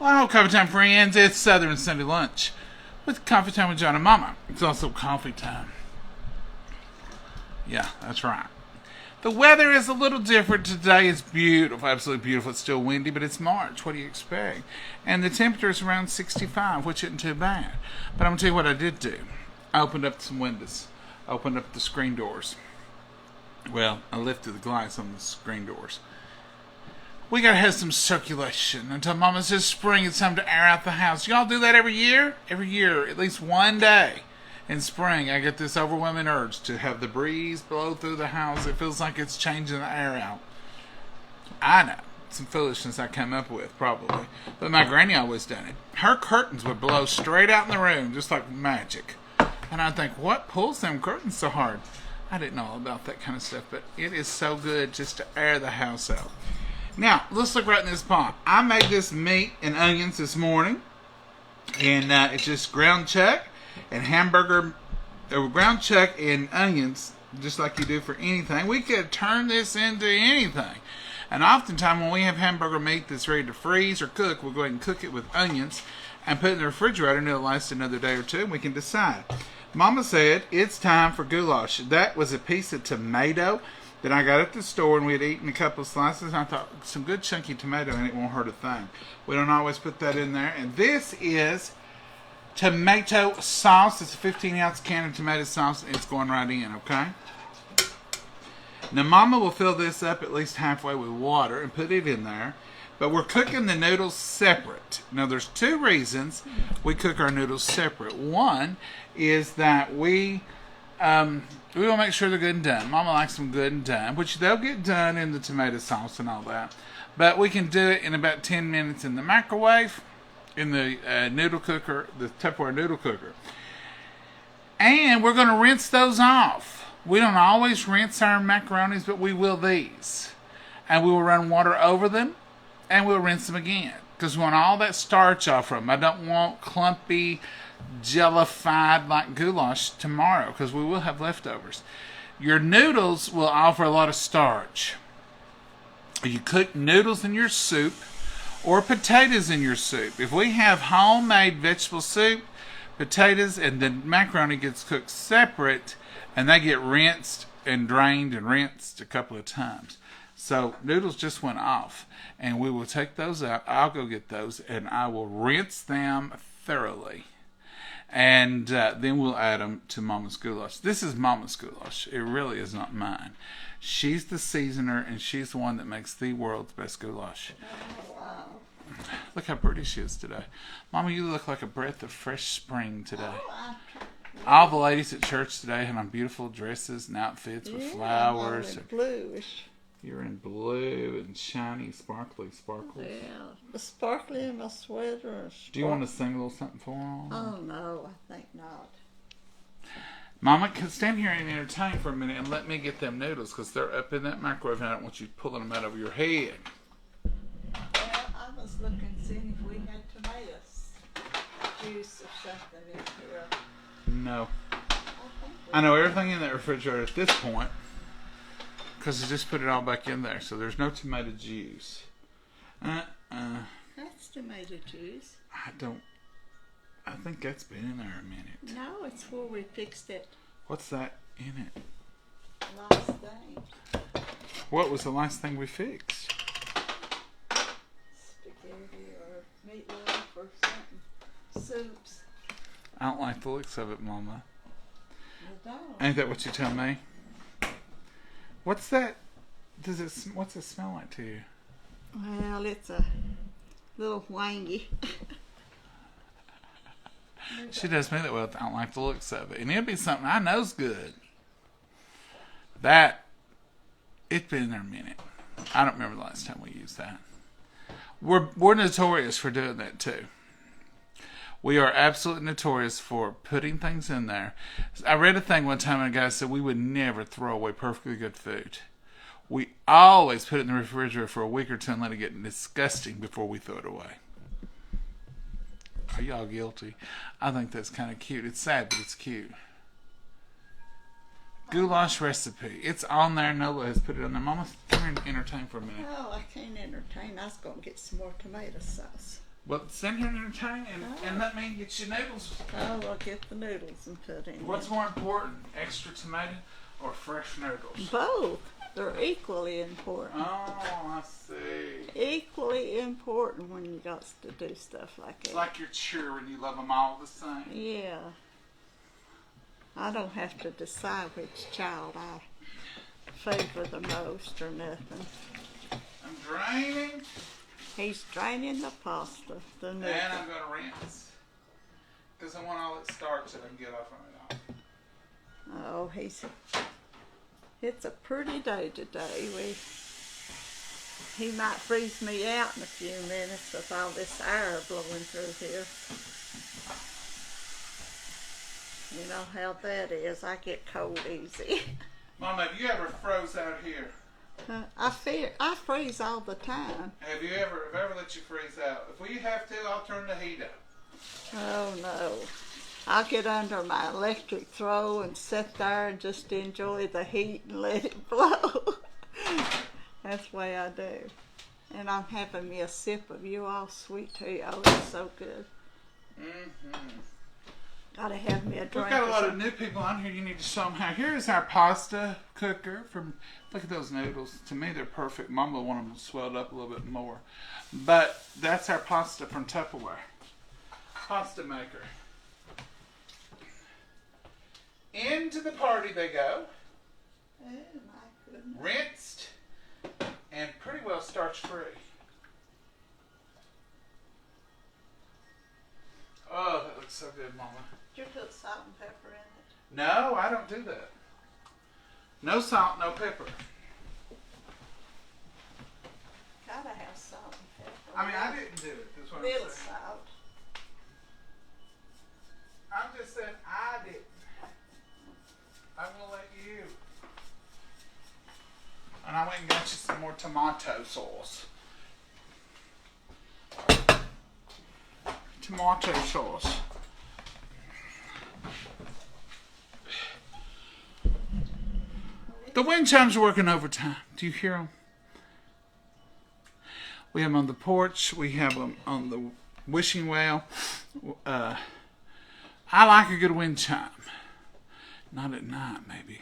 Well, coffee time, friends. It's Southern Sunday lunch with coffee time with John and Mama. It's also coffee time. Yeah, that's right. The weather is a little different today. It's beautiful, absolutely beautiful. It's still windy, but it's March. What do you expect? And the temperature is around 65, which isn't too bad. But I'm going to tell you what I did do. I opened up some windows. I opened up the screen doors. Well, I lifted the glass on the screen doors. We gotta have some circulation until Mama says spring. It's time to air out the house. Y'all do that every year? Every year, at least one day in spring, I get this overwhelming urge to have the breeze blow through the house. It feels like it's changing the air out. I know. Some foolishness I came up with, probably. But my granny always done it. Her curtains would blow straight out in the room, just like magic. And I'd think, what pulls them curtains so hard? I didn't know all about that kind of stuff, but it is so good just to air the house out. Now, let's look right in this pot. I made this meat and onions this morning. And it's just ground chuck and ground chuck and onions, just like you do for anything. We could turn this into anything. And oftentimes when we have hamburger meat that's ready to freeze or cook, we'll go ahead and cook it with onions and put it in the refrigerator, and it'll last another day or two, and we can decide. Mama said it's time for goulash. That was a piece of tomato that I got at the store, and we had eaten a couple of slices, and I thought, some good chunky tomato, and it won't hurt a thing. We don't always put that in there. And this is tomato sauce. It's a 15-ounce can of tomato sauce, and it's going right in, okay? Now, Mama will fill this up at least halfway with water and put it in there. But we're cooking the noodles separate. Now, there's two reasons we cook our noodles separate. One is that we want to make sure they're good and done. Mama likes them good and done, which they'll get done in the tomato sauce and all that. But we can do it in about 10 minutes in the microwave, in the noodle cooker, the Tupperware noodle cooker. And we're going to rinse those off. We don't always rinse our macaronis, but we will these. And we will run water over them, and we'll rinse them again. Because we want all that starch off of them. I don't want clumpy, jellified like goulash tomorrow, because we will have leftovers. Your noodles will offer a lot of starch. You cook noodles in your soup or potatoes in your soup. If we have homemade vegetable soup, potatoes and the macaroni gets cooked separate, and they get rinsed and drained and rinsed a couple of times. So noodles just went off, and we will take those out. I'll go get those, and I will rinse them thoroughly. And then we'll add them to Mama's goulash. This is Mama's goulash. It really is not mine. She's the seasoner, and she's the one that makes the world's best goulash. Oh, wow. Look how pretty she is today. Mama, you look like a breath of fresh spring today. All the ladies at church today had on beautiful dresses and outfits with flowers. I'm bluish. You're in blue and shiny, sparkly sparkles. Yeah, the sparkly in my sweater. Do you want to sing a little something for them? Oh, no, I think not. Mama, stand here and entertain for a minute and let me get them noodles, because they're up in that microwave and I don't want you pulling them out over your head. Well, I was looking, seeing if we had tomatoes, juice or something in here. No. I know everything in that refrigerator at this point, because I just put it all back in there, so there's no tomato juice. That's tomato juice. I think that's been in there a minute. No, it's where we fixed it What's that in it? last thing. What was the last thing we fixed? Spaghetti or meatloaf or something. Soups. I don't like the looks of it, Mama. You don't. Ain't that what you tell me? What's that? What's it smell like to you? Well, it's a little wangy. She does me that well. I don't like the looks of it. And it'll be something I know's good. It's been in there a minute. I don't remember the last time we used that. We're notorious for doing that too. We are absolutely notorious for putting things in there. I read a thing one time and a guy said we would never throw away perfectly good food. We always put it in the refrigerator for a week or two and let it get disgusting before we throw it away. Are y'all guilty? I think that's kind of cute. It's sad, but it's cute. Goulash recipe. It's on there. Nola has put it on there. Mama, come here and entertain for a minute. No, I can't entertain. I was going to get some more tomato sauce. Well, sit here and entertain and let me get your noodles. Oh, I'll get the noodles and put in. What's more important, extra tomato or fresh noodles? Both. They're equally important. Oh, I see. Equally important when you got to do stuff like It's that. like your children, you love them all the same. Yeah. I don't have to decide which child I favor the most or nothing. I'm draining. He's draining the pasta, the noodle. And I'm going to rinse. Because I want all that starch that I can get off of it off. Oh, it's a pretty day today. He might freeze me out in a few minutes with all this air blowing through here. You know how that is. I get cold easy. Mama, have you ever froze out here? I freeze all the time. Have I ever let you freeze out? If we have to, I'll turn the heat up. Oh no. I'll get under my electric throw and sit there and just enjoy the heat and let it blow. That's the way I do. And I'm having me a sip of you all sweet tea. Oh, it's so good. Mm-hmm. Gotta have me a drink. We've got a lot of new people on here. You need to show them how. Here is our pasta cooker. Look at those noodles. To me, they're perfect. Mama wanted them swelled up a little bit more. But that's our pasta from Tupperware. Pasta maker. Into the party they go. Oh my goodness. Rinsed and pretty well starch free. Oh, that looks so good, Mama. Did you put salt and pepper in it? No, I don't do that. No salt, no pepper. Gotta have salt and pepper. I mean, I didn't do it. That's what I'm Little saying. salt. I'm just saying I didn't. I'm gonna let you. And I went and got you some more tomato sauce. Tomato sauce. The wind chimes are working overtime. Do you hear them? We have them on the porch. We have them on the wishing well. I like a good wind chime. Not at night, maybe.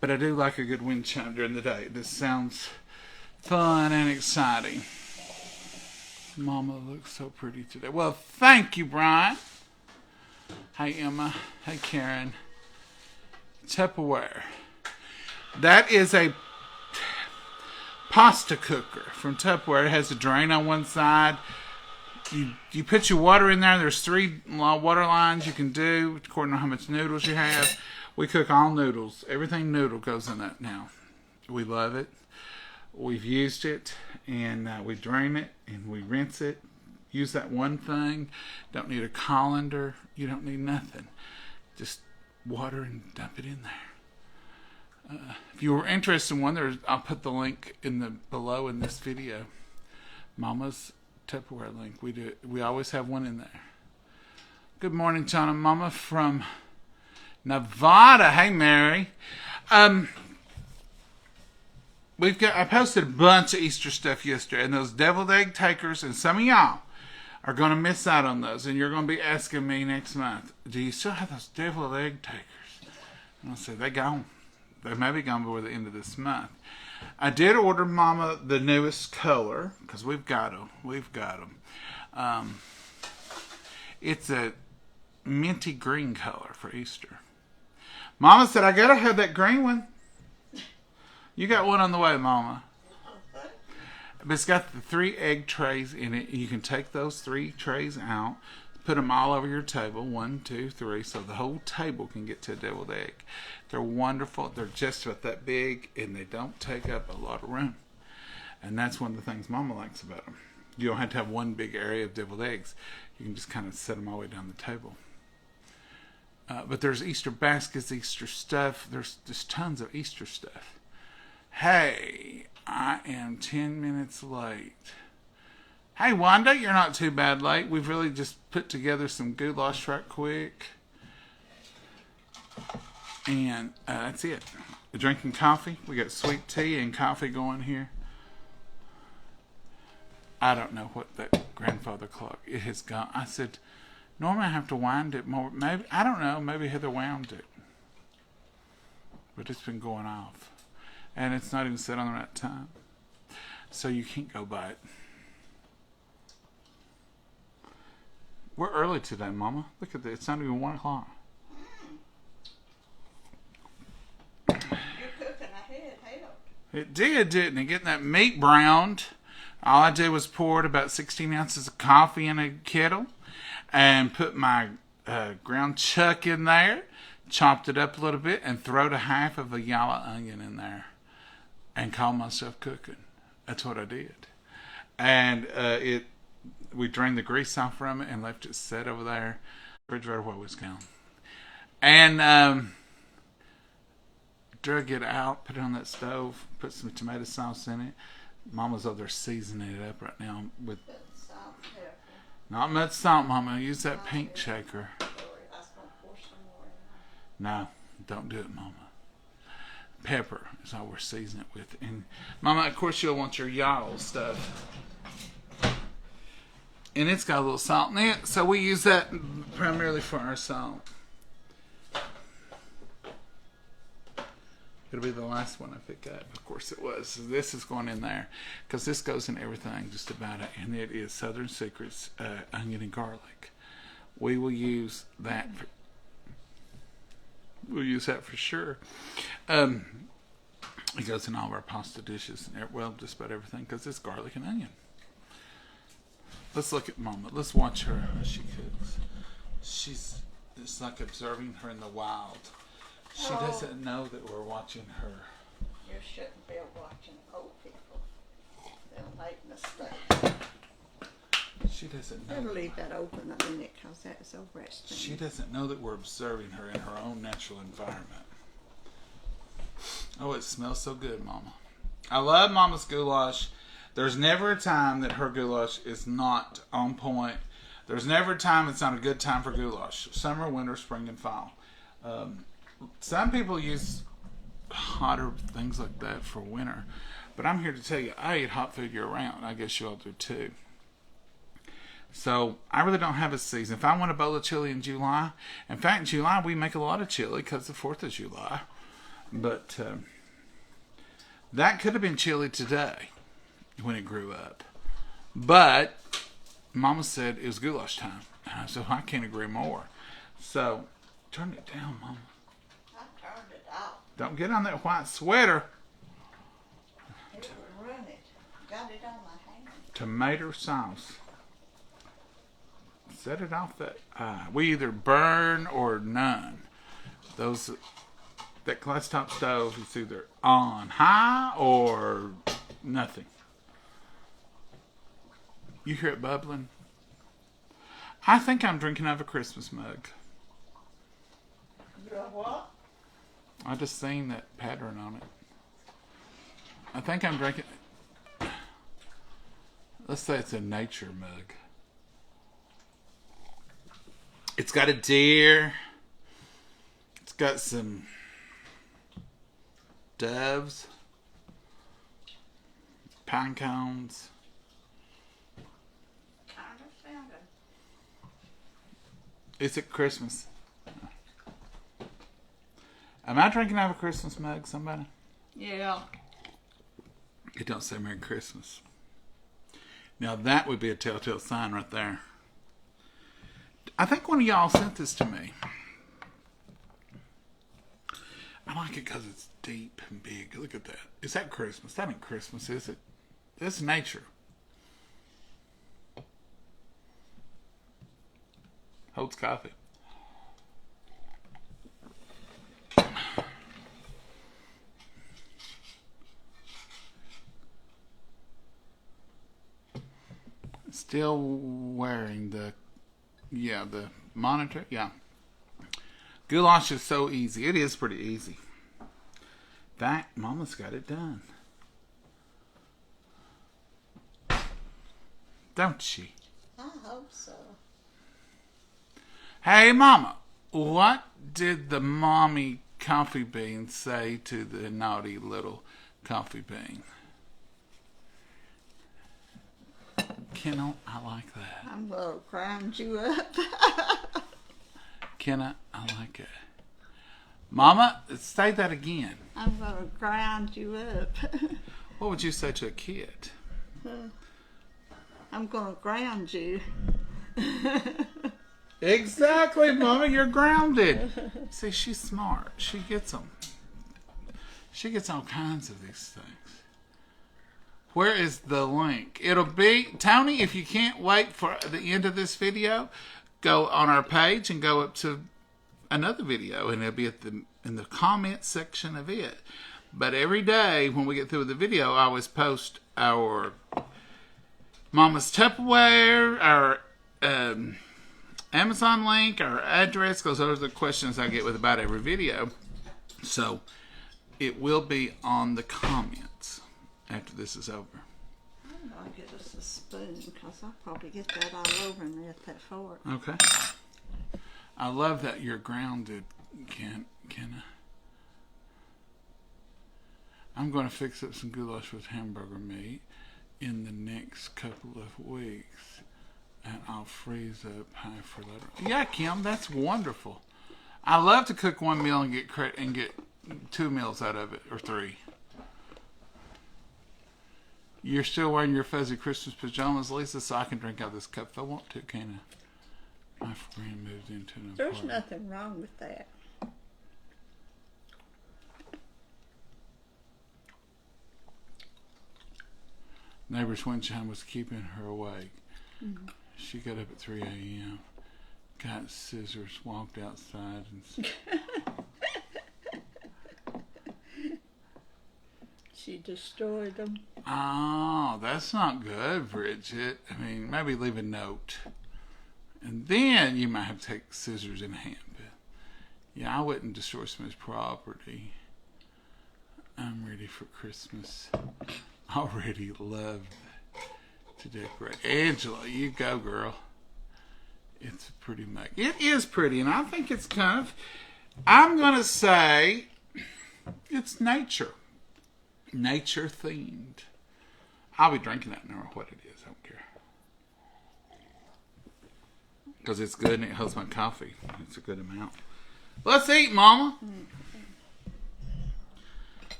But I do like a good wind chime during the day. This sounds fun and exciting. Mama looks so pretty today. Well, thank you, Brian. Hey, Emma. Hey, Karen. Tupperware. That is a pasta cooker from Tupperware. It has a drain on one side. You put your water in there. There's 3 water lines you can do according to how much noodles you have. We cook all noodles. Everything noodle goes in that now. We love it. We've used it, and we drain it, and we rinse it. Use that one thing. Don't need a colander. You don't need nothing. Just water and dump it in there. If you were interested in one, I'll put the link below in this video. Mama's Tupperware link. We always have one in there. Good morning, John and Mama from Nevada. Hey, Mary. I posted a bunch of Easter stuff yesterday, and those deviled egg takers, and some of y'all are going to miss out on those, and you're going to be asking me next month, do you still have those deviled egg takers? And I'll say, they're gone. They may be gone before the end of this month. I did order Mama the newest color, because we've got them. It's a minty green color for Easter. Mama said, I got to have that green one. You got one on the way, Mama. But it's got the 3 egg trays in it. You can take those 3 trays out, put them all over your table, 1, 2, 3, so the whole table can get to a deviled egg. They're wonderful. They're just about that big, and they don't take up a lot of room. And that's one of the things Mama likes about them. You don't have to have one big area of deviled eggs. You can just kind of set them all the way down the table. But there's Easter baskets, Easter stuff. There's just tons of Easter stuff. Hey, I am 10 minutes late. Hey, Wanda, you're not too bad late. We've really just put together some goulash right quick. And that's it. We're drinking coffee. We got sweet tea and coffee going here. I don't know what that grandfather clock, it has gone. I said, normally I have to wind it more. Maybe, I don't know, maybe Heather wound it. But it's been going off. And it's not even set on the right time. So you can't go by it. We're early today, Mama. Look at this. It's not even 1 o'clock. You're cooking ahead, help. It did, didn't it? Getting that meat browned. All I did was poured about 16 ounces of coffee in a kettle and put my ground chuck in there, chopped it up a little bit, and throwed a half of a yellow onion in there and called myself cooking. That's what I did. And we drained the grease off from it and left it set over there. Refrigerator while it was gone. And drug it out, put it on that stove, put some tomato sauce in it. Mama's over there seasoning it up right now with Salt, pepper. not much salt, Mama. Use that pink shaker. I was going to pour some more in there. No, don't do it, Mama. Pepper is all we're seasoning it with. And Mama, of course, you'll want your y'all stuff. And it's got a little salt in it, so we use that primarily for our salt. It'll be the last one I pick up. Of course it was. So this is going in there because this goes in everything, just about it. And it is Southern Secrets onion and garlic. We will use that. We'll use that for sure. It goes in all of our pasta dishes, and well, just about everything because it's garlic and onion. Let's look at Mama. Let's watch her as she cooks. It's like observing her in the wild. She doesn't know that we're watching her. You shouldn't be watching old people. They'll make mistakes. She doesn't know. Better leave that open a minute because that's over at steam. She doesn't know that we're observing her in her own natural environment. Oh, it smells so good, Mama. I love Mama's goulash. There's never a time that her goulash is not on point. There's never a time it's not a good time for goulash. Summer, winter, spring, and fall. Some people use hotter things like that for winter. But I'm here to tell you, I eat hot food year round. I guess you all do too. So I really don't have a season. If I want a bowl of chili in July, in fact, in July we make a lot of chili because the 4th of July. But that could have been chili today when it grew up. But Mama said it was goulash time. So I can't agree more. So turn it down, Mama. I turned it off. Don't get on that white sweater. It would ruin it. Got it on my hand. Tomato sauce. Set it off that we either burn or none. That glass top stove is either on high or nothing. You hear it bubbling? I think I'm drinking out of a Christmas mug. You know what? I just seen that pattern on it. I think I'm drinking. Let's say it's a nature mug. It's got a deer. It's got some doves, pine cones. Kind of sounded. It's at Christmas. Am I drinking out of a Christmas mug, somebody? Yeah. It don't say Merry Christmas. Now that would be a telltale sign right there. I think one of y'all sent this to me. I like it because it's deep and big. Look at that. Is that Christmas? That ain't Christmas, is it? That's nature. Holds coffee. Still wearing the monitor. Yeah. Goulash is so easy. It is pretty easy. That Mama's got it done. Don't she? I hope so. Hey, Mama, what did the mommy coffee bean say to the naughty little coffee bean? Kendall, I like that. I'm gonna grind you up. Kenna, I like it. Mama, say that again. I'm gonna grind you up. What would you say to a kid? I'm gonna ground you. Exactly, Mama, you're grounded. See, she's smart. She gets them. She gets all kinds of these things. Where is the link? It'll be, Tony, if you can't wait for the end of this video, go on our page and go up to another video, and it'll be in the comment section of it. But every day when we get through with the video, I always post our Mama's Tupperware, our Amazon link, our address, because those are the questions I get with about every video. So it will be on the comments after this is over. I'll get us a spoon because I'll probably get that all over me at that fork. Okay. I love that you're grounded, Kenna. I'm going to fix up some goulash with hamburger meat in the next couple of weeks, and I'll freeze up high for later. Yeah, Kim, that's wonderful. I love to cook one meal and get 2 meals out of it, or 3. You're still wearing your fuzzy Christmas pajamas, Lisa, so I can drink out of this cup if I want to, can't I? My friend moved into an apartment. There's nothing wrong with that. Neighbor's wind chime was keeping her awake. Mm-hmm. She got up at 3 a.m., got scissors, walked outside, and She destroyed them. oh, that's not good, Bridget. I mean, maybe leave a note. And then you might have to take scissors in hand. But yeah, I wouldn't destroy somebody's property. I'm ready for Christmas. I already love to decorate. Angela, you go, girl. It's a pretty mug. It is pretty, and I think it's kind of, I'm going to say, it's nature. Nature themed. I'll be drinking that no matter what it is. I don't care. Because it's good and it helps my coffee. It's a good amount. Let's eat, Mama.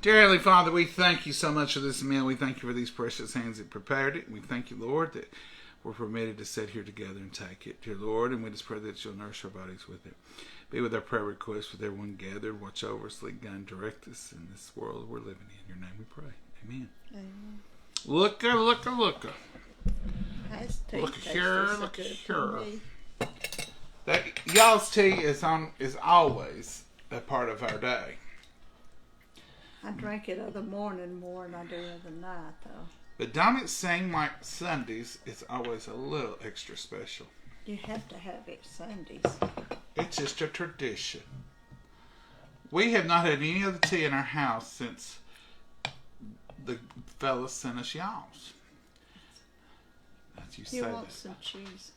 Dear Heavenly Father, we thank you so much for this meal. We thank you for these precious hands that prepared it. We thank you, Lord, that we're permitted to sit here together and take it, dear Lord. And we just pray that you'll nourish our bodies with it. Be with our prayer requests, with everyone gathered. Watch over us, lead, guide, and direct us in this world we're living in. In your name we pray. Amen. Amen. Looka, looka, looka. Look here, look here. That y'all's tea is always a part of our day. I drink it of the morning more than I do of the night, though. But don't it seem like Sundays it's always a little extra special? You have to have it Sundays. It's just a tradition. We have not had any other tea in our house since the fellas sent us y'all's. As you say want that. some cheese?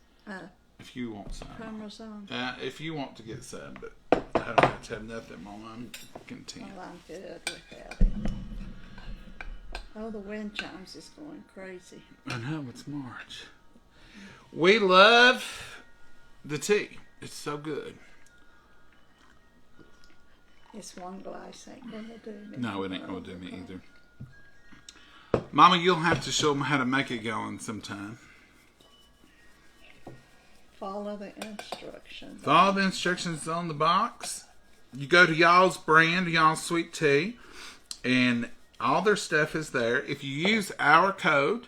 If you want some. Parmesan? If you want to get some, but I don't have to have nothing, Mama. I'm content. Well, I'm good without it. Oh, the wind chimes is going crazy. I know, it's March. We love the tea. It's so good. This one glass ain't gonna do me. No, it ain't going to do me either. Mama, you'll have to show them how to make it going sometime. Follow the instructions. Follow the instructions on the box. You go to y'all's brand, y'all's sweet tea, and all their stuff is there. If you use our code,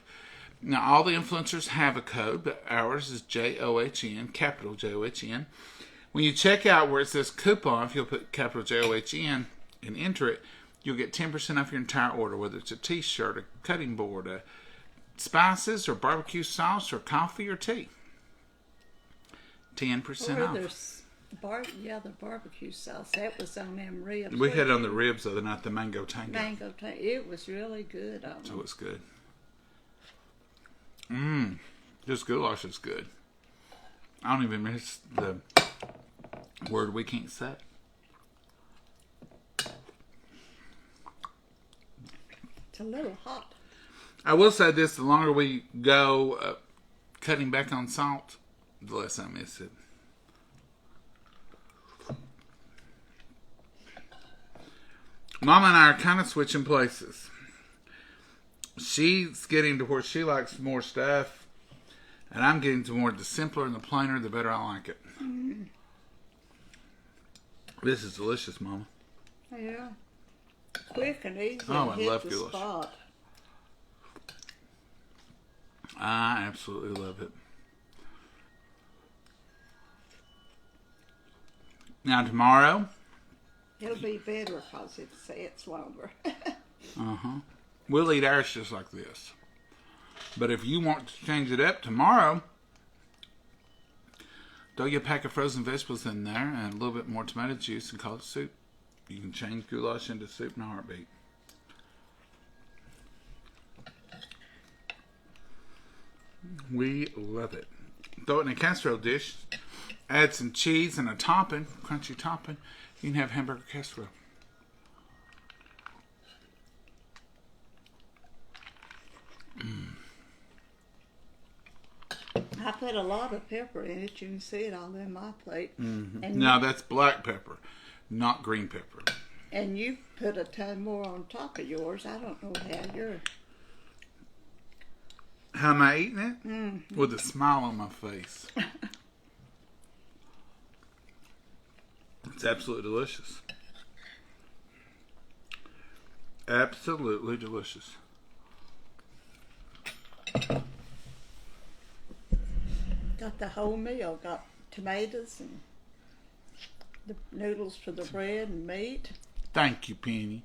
now all the influencers have a code, but ours is JOHN, capital JOHN. When you check out where it says coupon, if you'll put capital JOHN and enter it, you'll get 10% off your entire order, whether it's a t-shirt, a cutting board, spices, or barbecue sauce, or coffee, or tea. 10% off. The barbecue sauce. That was on them ribs. We had it on the ribs the other night, the mango tango. It was really good on them. So it's good. This goulash is good. I don't even miss the word we can't say. It's a little hot. I will say this, the longer we go cutting back on salt, the less I miss it. Mama and I are kind of switching places. She's getting to where she likes more stuff, and I'm getting to more the simpler and the plainer, the better I like it. Mm. This is delicious, Mama. Yeah. Quick and easy. Oh, I hit love the goulash. spot. I absolutely love it. Now tomorrow, It'll be better because it sets longer. we'll eat ours just like this. But if you want to change it up tomorrow, throw your pack of frozen vegetables in there and a little bit more tomato juice and call it soup. You can change goulash into soup in a heartbeat. We love it. Throw it in a casserole dish. Add some cheese and a topping, crunchy topping. You can have hamburger casserole. I put a lot of pepper in it. You can see it all in my plate. Mm-hmm. And now that's black pepper, not green pepper. And you put a ton more on top of yours. I don't know how you're... How am I eating it? Mm-hmm. With a smile on my face. It's absolutely delicious. Absolutely delicious. Got the whole meal. Got tomatoes and the noodles for the bread and meat. Thank you, Penny.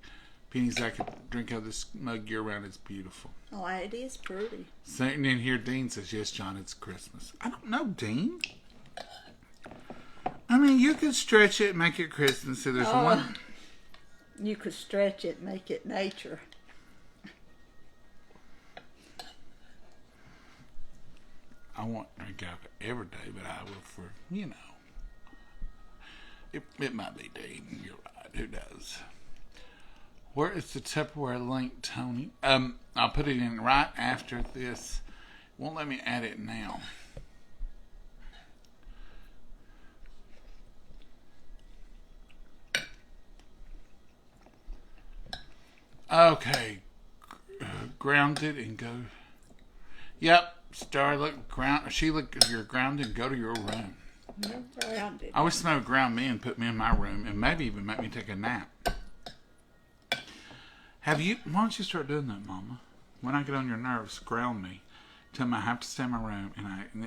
Penny's I could drink out of this mug year round. It's beautiful. Oh, it is pretty. Sitting in here, Dean says, yes, John, it's Christmas. I don't know, Dean. I mean, you could stretch it and make it Christmas. So there's one. You could stretch it, make it nature. I won't drink out of it every day, but I will for, you know. It might be Dean. You're right. Who knows? Where is the Tupperware link, Tony? I'll put it in right after this. Won't let me add it now. Okay. Ground it and go. Yep. Star, look, ground. She look. You're grounded. Go to your room. You're grounded. I wish somebody would ground me and put me in my room, and maybe even make me take a nap. Have you? Why don't you start doing that, Mama? When I get on your nerves, ground me. Tell me I have to stay in my room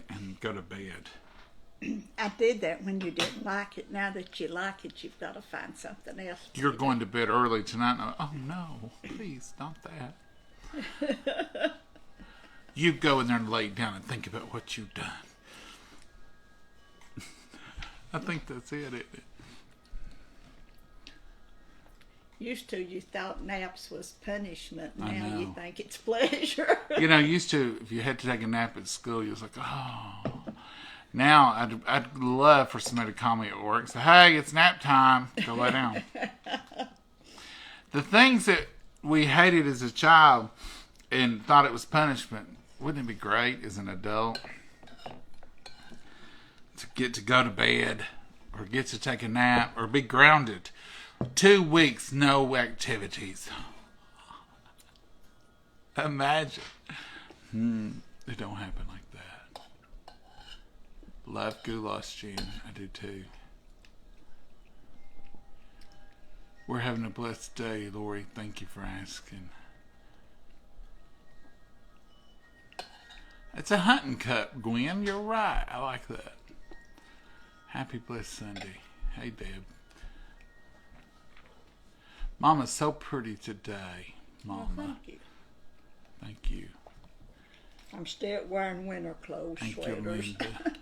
and go to bed. I did that when you didn't like it. Now that you like it, you've got to find something else. You're going to bed early tonight. And oh no, please, not that. You go in there and lay down and think about what you've done. I think that's it, isn't it? Used to, you thought naps was punishment. I Now know. you think it's pleasure. You know, used to, if you had to take a nap at school, you was like, oh. Now, I'd love for somebody to call me at work and say, hey, it's nap time. Go lay down. The things that we hated as a child and thought it was punishment, wouldn't it be great as an adult to get to go to bed or get to take a nap or be grounded? 2 weeks, no activities. Imagine. It don't happen like that. Love goulash, Gene. I do too. We're having a blessed day, Lori. Thank you for asking. It's a hunting cup, Gwen. You're right. I like that. Happy blessed Sunday. Hey, Deb. Mama's so pretty today, Mama. Well, thank you. Thank you. I'm still wearing winter clothes, Thank you, sweaters. Linda.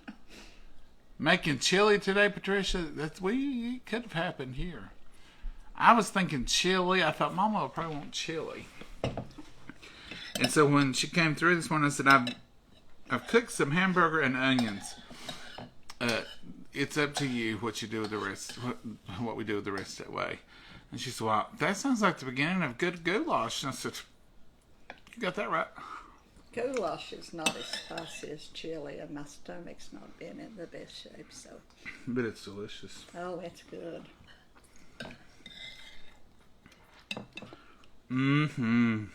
Making chili today, Patricia. It could have happened here. I was thinking chili. I thought Mama would probably want chili. And so when she came through this morning, I said, I've cooked some hamburger and onions. It's up to you what you do with the rest. What we do with the rest of that way. And she said, well, that sounds like the beginning of good goulash. And I said, you got that right. Goulash is not as spicy as chili, and my stomach's not been in the best shape, so. But it's delicious. Oh, it's good. Mm-hmm.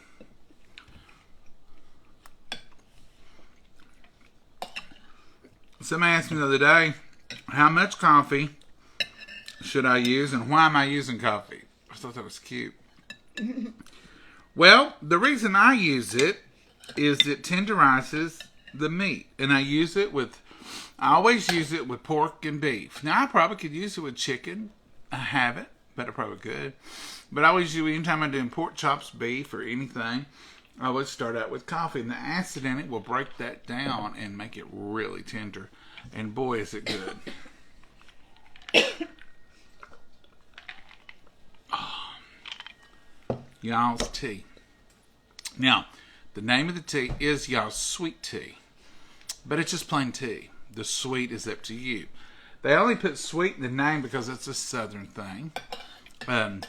Somebody asked me the other day, how much coffee should I use and why am I using coffee? I thought that was cute. Well, the reason I use it is it tenderizes the meat. And I always use it with pork and beef. Now, I probably could use it with chicken. I haven't, but I probably could. But I always use, anytime I'm doing pork chops, beef, or anything, I always start out with coffee. And the acid in it will break that down and make it really tender. And boy, is it good. Y'all's tea. Now, the name of the tea is y'all's sweet tea. But it's just plain tea. The sweet is up to you. They only put sweet in the name because it's a southern thing. And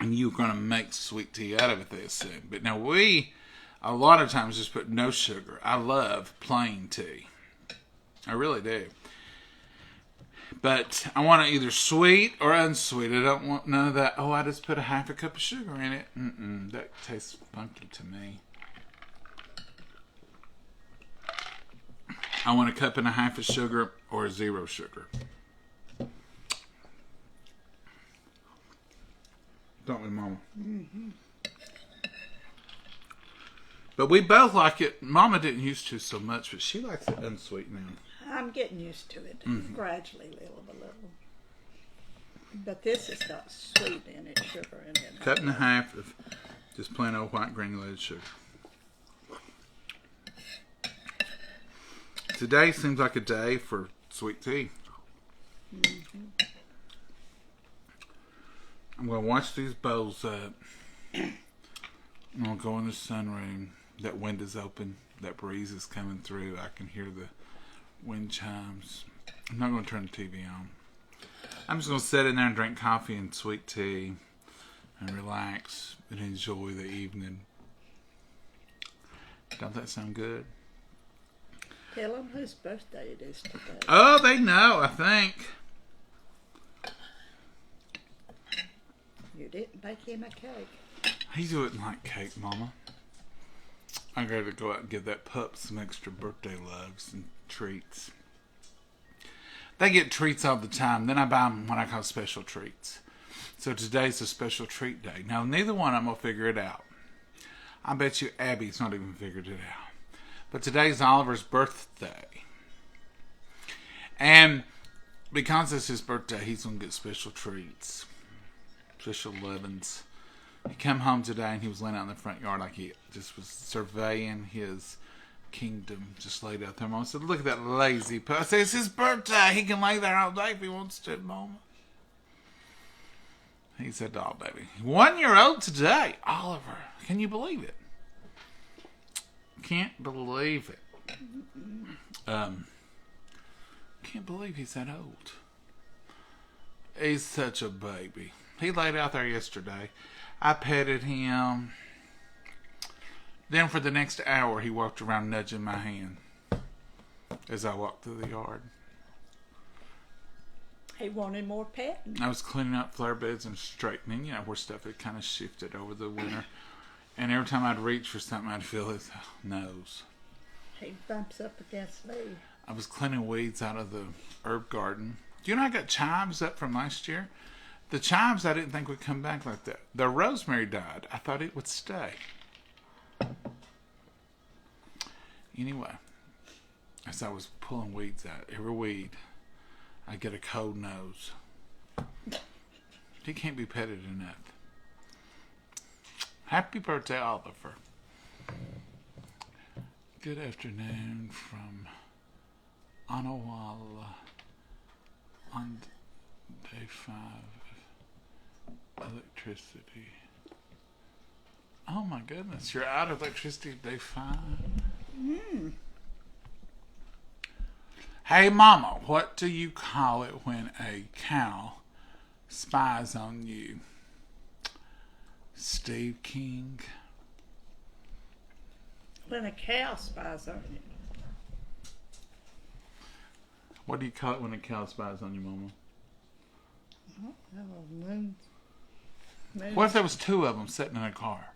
you're going to make sweet tea out of it, they assume. But now we, a lot of times, just put no sugar. I love plain tea. I really do. But I want it either sweet or unsweet. I don't want none of that, oh, I just put a half a cup of sugar in it. That tastes funky to me. I want a cup and a half of sugar or 0 sugar. Don't we, Mama? Mm-hmm. But we both like it. Mama didn't used to so much, but she likes it unsweet now. I'm getting used to it, gradually, little by little. But this has got sweet in it, sugar in it. Cup and a half of just plain old white granulated sugar. Today seems like a day for sweet tea. Mm-hmm. I'm going to wash these bowls up. I'm going to go in the sunroom. That window is open. That breeze is coming through. I can hear the wind chimes. I'm not going to turn the TV on. I'm just going to sit in there and drink coffee and sweet tea and relax and enjoy the evening. Don't that sound good? Tell them whose birthday it is today. Oh, they know, I think. You didn't bake him a cake. He wouldn't like cake, Mama. I got to go out and give that pup some extra birthday loves and treats. They get treats all the time. Then I buy them what I call special treats. So today's a special treat day. Now, neither one of them will figure it out. I bet you Abby's not even figured it out. But today's Oliver's birthday. And because it's his birthday, he's going to get special treats. Special lovin's. He came home today and he was laying out in the front yard like he just was surveying his kingdom. Just laid out there. Mom said, look at that lazy pup. I said, it's his birthday. He can lay there all day if he wants to, Mama. He said, oh, baby. 1-year-old today. Oliver. Can you believe it? Can't believe it. Can't believe he's that old. He's such a baby. He laid out there yesterday. I petted him. Then for the next hour, he walked around nudging my hand as I walked through the yard. He wanted more petting. I was cleaning up flower beds and straightening, where stuff had kind of shifted over the winter. And every time I'd reach for something, I'd feel his nose. He bumps up against me. I was cleaning weeds out of the herb garden. Do you know I got chives up from last year? The chives I didn't think would come back like that. The rosemary died. I thought it would stay. Anyway, as I was pulling weeds out, every weed, I get a cold nose. He can't be petted enough. Happy birthday, Oliver. Good afternoon from Anawala on day 5 of electricity. Oh my goodness, you're out of electricity day 5? Hey Mama, what do you call it when a cow spies on you? Steve King. When a cow spies on you. What do you call it when a cow spies on you, Mama? Oh, moon. What if there was two of them sitting in a car?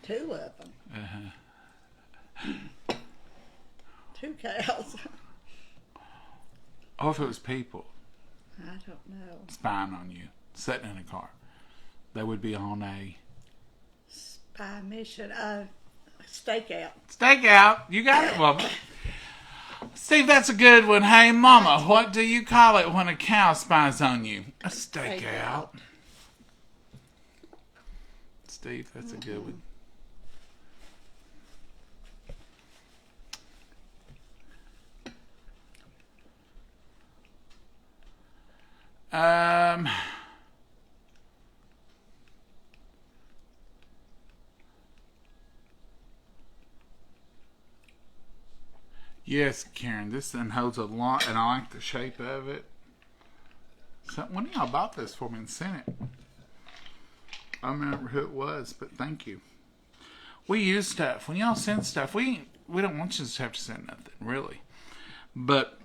Two of them. Uh-huh. Two cows. Or if it was people I don't know. spying on you, sitting in a car. They would be on a Spy mission. Stakeout. stakeout. You got it, Mama. Steve, that's a good one. Hey, Mama, what do you call it when a cow spies on you? A stakeout. Steve, that's a good one. Yes, Karen, this thing holds a lot, and I like the shape of it. So, one of y'all bought this for me and sent it. I don't remember who it was, but thank you. We use stuff. When y'all send stuff, we don't want you to have to send nothing, really. But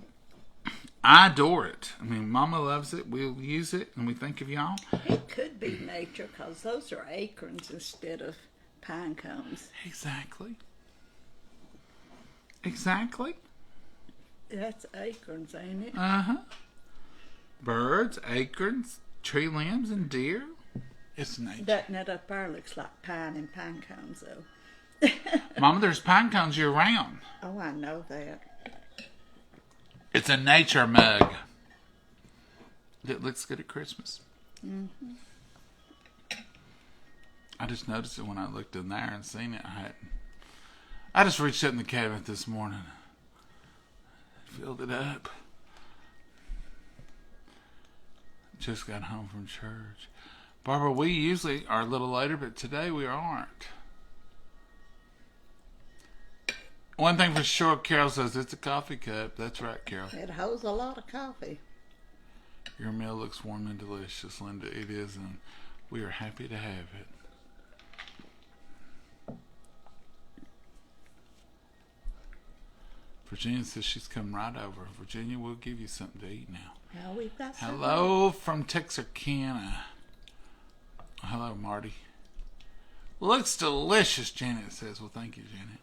I adore it. I mean, Mama loves it. We'll use it, and we think of y'all. It could be nature because those are acorns instead of pine cones. Exactly. Exactly. That's acorns, ain't it? Uh-huh. Birds, acorns, tree limbs, and deer. It's nature. That net up there looks like pine and pine cones, though. Mama, there's pine cones year round. Oh, I know that. It's a nature mug. It looks good at Christmas. Mm-hmm. I just noticed it when I looked in there and seen it. I just reached up in the cabinet this morning. Filled it up. Just got home from church. Barbara, we usually are a little later, but today we aren't. One thing for sure, Carol says it's a coffee cup. That's right, Carol. It holds a lot of coffee. Your meal looks warm and delicious, Linda. It is, and we are happy to have it. Virginia says she's come right over. Virginia, we'll give you something to eat now. Now we've got some. Hello from Texarkana. Hello, Marty. Looks delicious, Janet says. Well, thank you, Janet.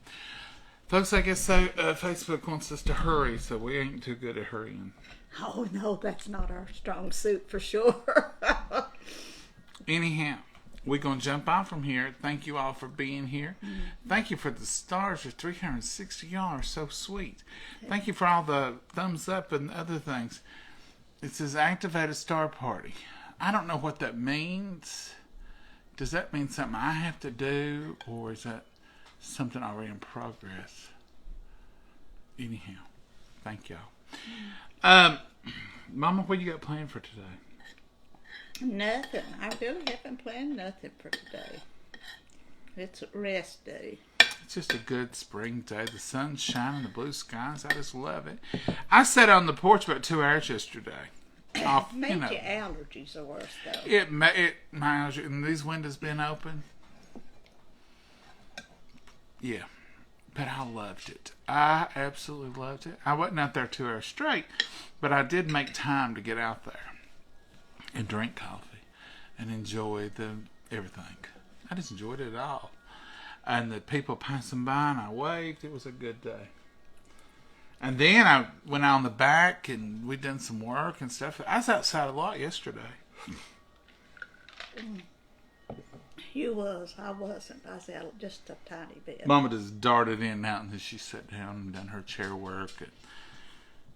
Folks, I guess so, Facebook wants us to hurry, so we ain't too good at hurrying. Oh, no, that's not our strong suit for sure. Anyhow, we're going to jump off from here. Thank you all for being here. Thank you for the stars. You're 360. Y'all are so sweet. Thank you for all the thumbs up and other things. It says activate a star party. I don't know what that means. Does that mean something I have to do, or is that something already in progress? Anyhow, thank y'all. Mama, what you got planned for today? Nothing. I really haven't planned nothing for today. It's a rest day. It's just a good spring day. The sun's shining, the blue skies. I just love it. I sat on the porch about 2 hours yesterday. Off, Make your allergies are worse though. My allergy, and these windows been open. Yeah, but I loved it. I absolutely loved it. I wasn't out there 2 hours straight, but I did make time to get out there and drink coffee and enjoy everything. I just enjoyed it all. And the people passing by and I waved. It was a good day. And then I went out on the back and we done some work and stuff. I was outside a lot yesterday. You was. I wasn't. I was out just a tiny bit. Mama just darted in and out and then she sat down and done her chair work and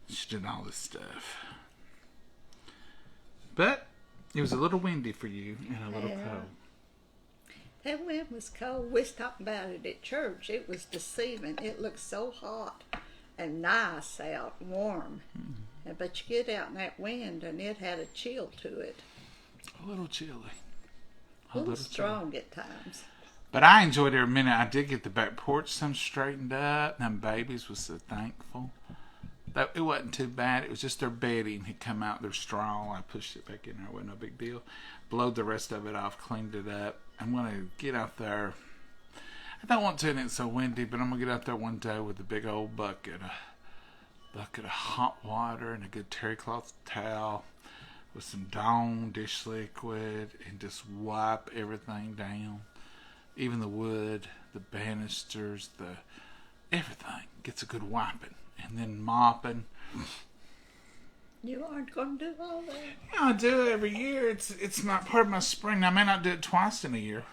she did all this stuff. But it was a little windy for you and a little cold. That wind was cold. We was talking about it at church. It was deceiving. It looked so hot and nice out, warm. Mm-hmm. But you get out in that wind and it had a chill to it. A little chilly. A little strong at times. But I enjoyed every minute. I did get the back porch some straightened up. Them babies was so thankful. It wasn't too bad. It was just their bedding had come out, their straw. I pushed it back in there. It wasn't no big deal. Blowed the rest of it off, cleaned it up. I'm going to get out there. I don't want to, and it's so windy, but I'm going to get out there one day with a big old bucket of hot water and a good terry cloth towel with some Dawn dish liquid and just wipe everything down. Even the wood, the banisters, everything gets a good wiping. And then mopping. You aren't going to do all that? Yeah, I do it every year. It's not part of my spring. Now, I may not do it twice in a year.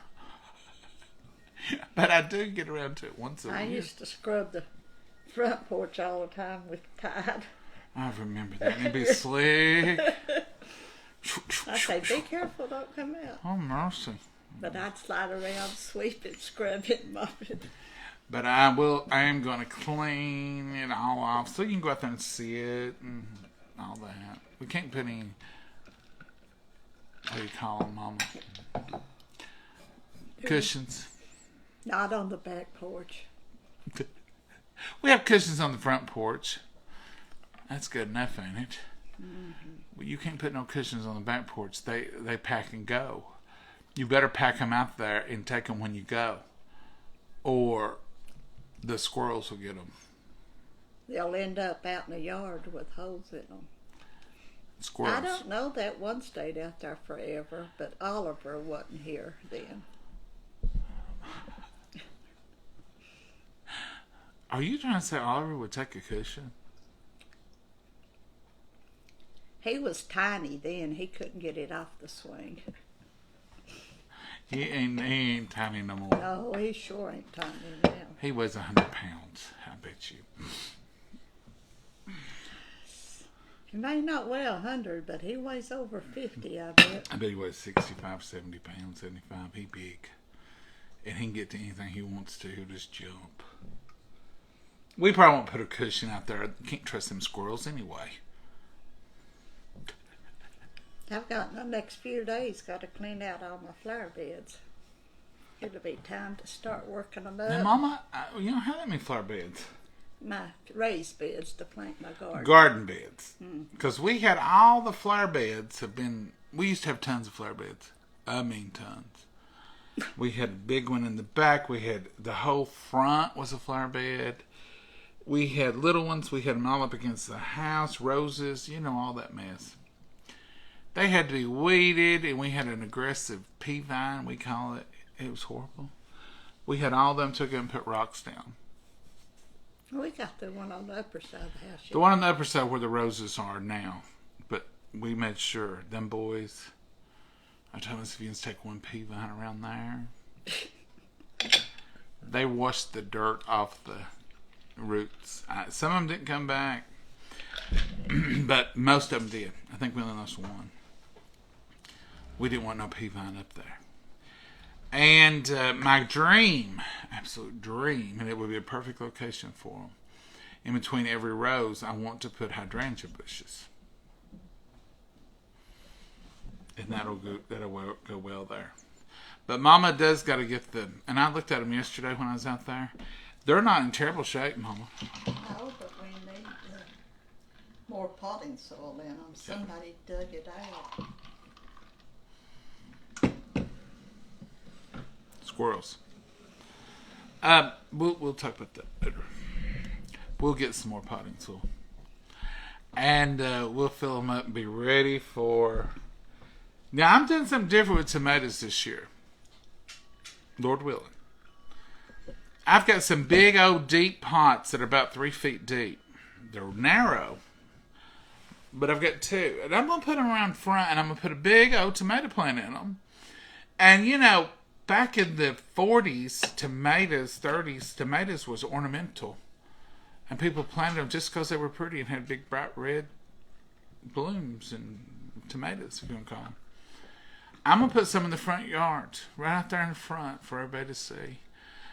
But I do get around to it once a year. I used to scrub the front porch all the time with Tide. I remember that. It'd be slick. I say, be careful, don't come out. Oh, mercy. But I'd slide around, sweep it, scrub it, mop it. But I am going to clean it all off so you can go out there and see it and all that. We can't put any, what do you call them, Mama? Cushions. Not on the back porch. We have cushions on the front porch. That's good enough, ain't it? Mm-hmm. Well, you can't put no cushions on the back porch. They pack and go. You better pack them out there and take them when you go, or the squirrels will get them. They'll end up out in the yard with holes in them. Squirrels. I don't know, that one stayed out there forever, but Oliver wasn't here then. Are you trying to say Oliver would take a cushion? He was tiny then. He couldn't get it off the swing. He ain't tiny no more. No, he sure ain't tiny now. He weighs 100 pounds. I bet you. He may not weigh 100, but he weighs over 50, I bet. I bet he weighs 65, 70 pounds, 75. He big. And he can get to anything he wants to. He'll just jump. We probably won't put a cushion out there. Can't trust them squirrels anyway. I've got in the next few days got to clean out all my flower beds. It'll be time to start working them up. Now, Mama, you don't have that many flower beds. My raised beds to plant my garden. Garden beds. Because we had all the flower beds have been... We used to have tons of flower beds. I mean tons. We had a big one in the back. We had... The whole front was a flower bed. We had little ones. We had them all up against the house. Roses. You know, all that mess. They had to be weeded, and we had an aggressive pea vine, we call it. It was horrible. We had all of them, took it and put rocks down. We got the one on the upper side of the house. The one on the upper side where the roses are now. But we made sure. Them boys, I told us if you can take one pea vine around there. They washed the dirt off the roots. Some of them didn't come back, but most of them did. I think we only lost one. We didn't want no pea vine up there. And my dream, absolute dream, and it would be a perfect location for them. In between every rose, I want to put hydrangea bushes. And that'll go well there. But Mama does got to get them. And I looked at them yesterday when I was out there. They're not in terrible shape, Mama. No, but we need more potting soil in them. Somebody dug it out. Squirrels. We'll talk about that later. We'll get some more potting soil. And we'll fill them up and be ready for... Now, I'm doing something different with tomatoes this year. Lord willing. I've got some big old deep pots that are about 3 feet deep. They're narrow. But I've got two. And I'm going to put them around front, and I'm going to put a big old tomato plant in them. And, you know, back in the 40s, tomatoes, 30s, tomatoes was ornamental. And people planted them just because they were pretty and had big, bright red blooms and tomatoes, if you want to call them. I'm going to put some in the front yard, right out there in the front for everybody to see.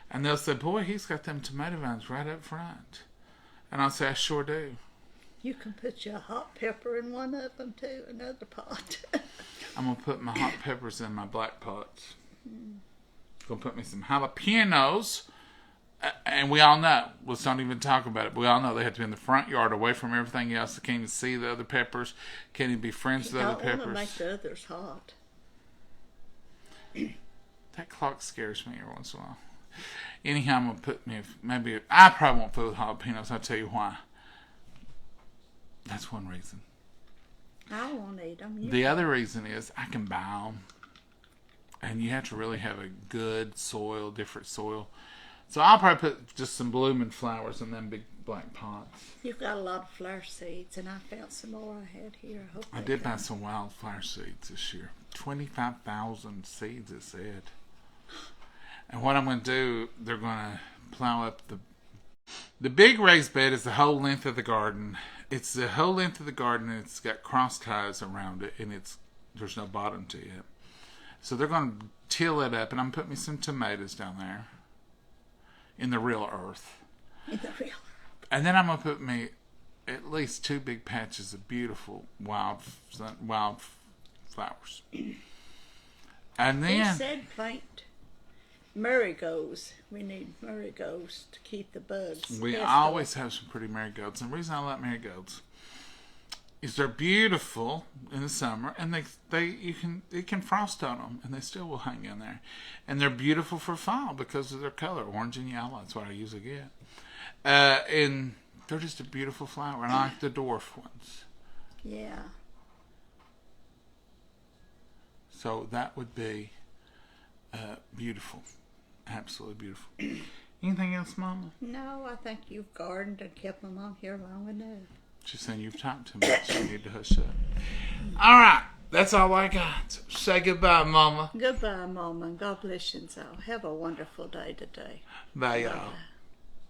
And they'll say, boy, he's got them tomato vines right up front. And I'll say, I sure do. You can put your hot pepper in one of them, too, another pot. I'm going to put my hot peppers in my black pots. Going to put me some jalapenos. And we all know, let's not even talk about it, but we all know they have to be in the front yard away from everything else. They can't even see the other peppers. Can't even be friends with the other peppers. You don't want to make the others hot. That clock scares me every once in a while. Anyhow, I'm gonna put I probably won't put with jalapenos. I'll tell you why. That's one reason. I won't eat them. The other reason is I can buy them, and you have to really have a good soil, different soil. So I'll probably put just some blooming flowers in them big black pots. You've got a lot of flower seeds, and I found some more I had here. I hope I did buy some wildflower seeds this year. 25,000 seeds, it said. And what I'm going to do, they're going to plow up the big raised bed is the whole length of the garden. It's the whole length of the garden, and it's got cross ties around it, and there's no bottom to it. So they're going to till it up, and I'm going to put me some tomatoes down there in the real earth. In the real. And then I'm going to put me at least 2 big patches of beautiful wild flowers. And then He said plant marigolds. We need marigolds to keep the bugs. We always have some pretty marigolds. And the reason I like marigolds is they're beautiful in the summer, and you can frost on them, and they still will hang in there. And they're beautiful for fall because of their color, orange and yellow. That's what I usually get. And they're just a beautiful flower, and I like the dwarf ones. Yeah. So that would be beautiful. Absolutely beautiful. Anything else, Mama? No, I think you've gardened and kept them on here long enough. She's saying you've talked too much. You need to hush up. All right. That's all I got. Say goodbye, Mama. Goodbye, Mama, and God bless you all. Have a wonderful day today. Bye, y'all.